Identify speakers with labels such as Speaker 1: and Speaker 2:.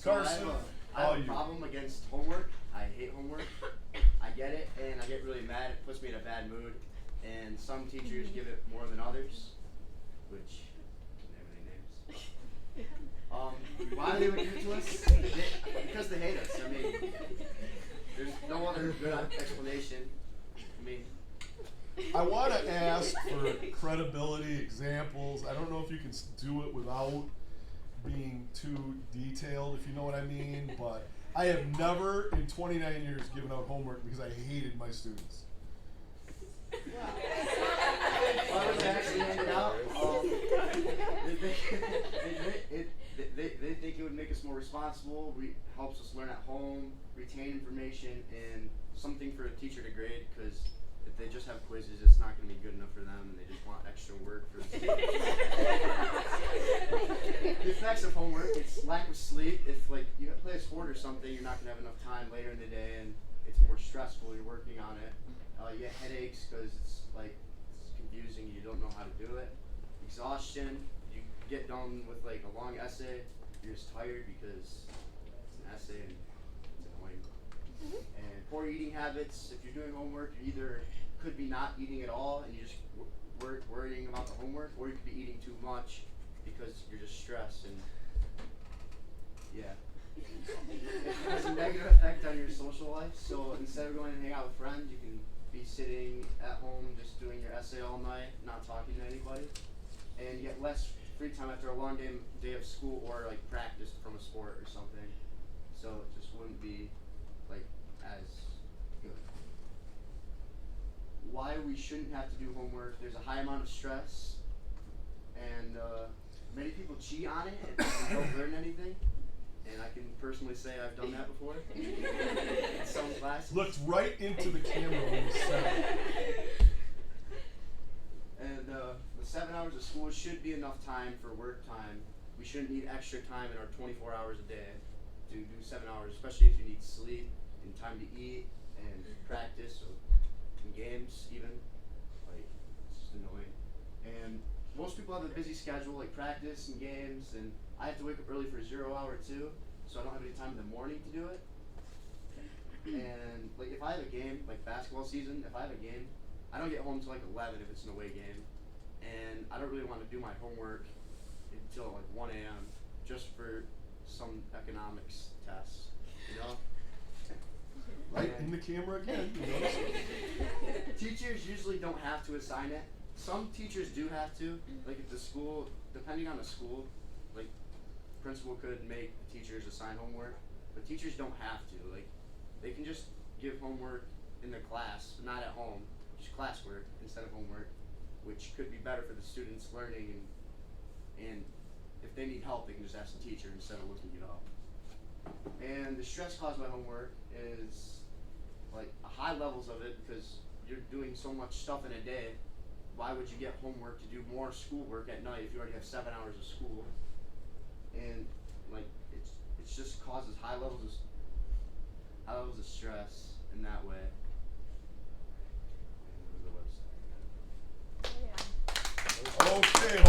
Speaker 1: Carson,
Speaker 2: I have a problem against homework. I hate homework. I get it, and I get really mad. It puts me in a bad mood. And some teachers give it more than others, which name any names. Why they would give it to us? Because they hate us. I mean, there's no other good explanation. I mean,
Speaker 1: I want to ask for credibility examples. I don't know if you can do it without being too detailed, if you know what I mean, but I have never in 29 years given out homework because I hated my students.
Speaker 2: I was actually handed out. They think it would make us more responsible, helps us learn at home, retain information, and something for a teacher to grade, because if they just have quizzes, it's not going to be good enough for them, and they just want extra work for the students. The effects of homework, it's lack of sleep. If you play a sport or something, you're not going to have enough time later in the day, and it's more stressful. You're working on it. You get headaches because it's confusing. You don't know how to do it. Exhaustion. You get done with a long essay. You're just tired because it's an essay and it's annoying. And poor eating habits. If you're doing homework, you either could be not eating at all and you're just worrying about the homework, or you could be eating too much because you're just stressed and yeah. It has a negative effect on your social life. So instead of going and hang out with friends, you can be sitting at home just doing your essay all night, not talking to anybody, and you get less free time after a long day of school or practice from a sport or something. So it just wouldn't be as good. Why we shouldn't have to do homework? There's a high amount of stress, and many people cheat on it and don't learn anything. And I can personally say I've done that before in some classes.
Speaker 1: Looked right into the camera when you said it.
Speaker 2: And the 7 hours of school should be enough time for work time. We shouldn't need extra time in our 24 hours a day to do 7 hours, especially if you need sleep and time to eat and practice or in games even. It's just annoying. And most people have a busy schedule, practice and games, and I have to wake up early for 0 hour too, so I don't have any time in the morning to do it. And if I have a game, basketball season, if I have a game, I don't get home till 11 if it's an away game. And I don't really want to do my homework until 1 a.m. just for some economics tests, you know?
Speaker 1: Right in the camera again, you notice?
Speaker 2: Teachers usually don't have to assign it. Some teachers do have to, if the school, depending on the school, principal could make teachers assign homework, but teachers don't have to. They can just give homework in the class, not at home, just classwork instead of homework, which could be better for the students learning, and if they need help, they can just ask the teacher instead of looking it up. And the stress caused by homework is high levels of it, because you're doing so much stuff in a day. Why would you get homework to do more schoolwork at night if you already have 7 hours of school? And it's just causes high levels of stress in that way.
Speaker 1: Okay.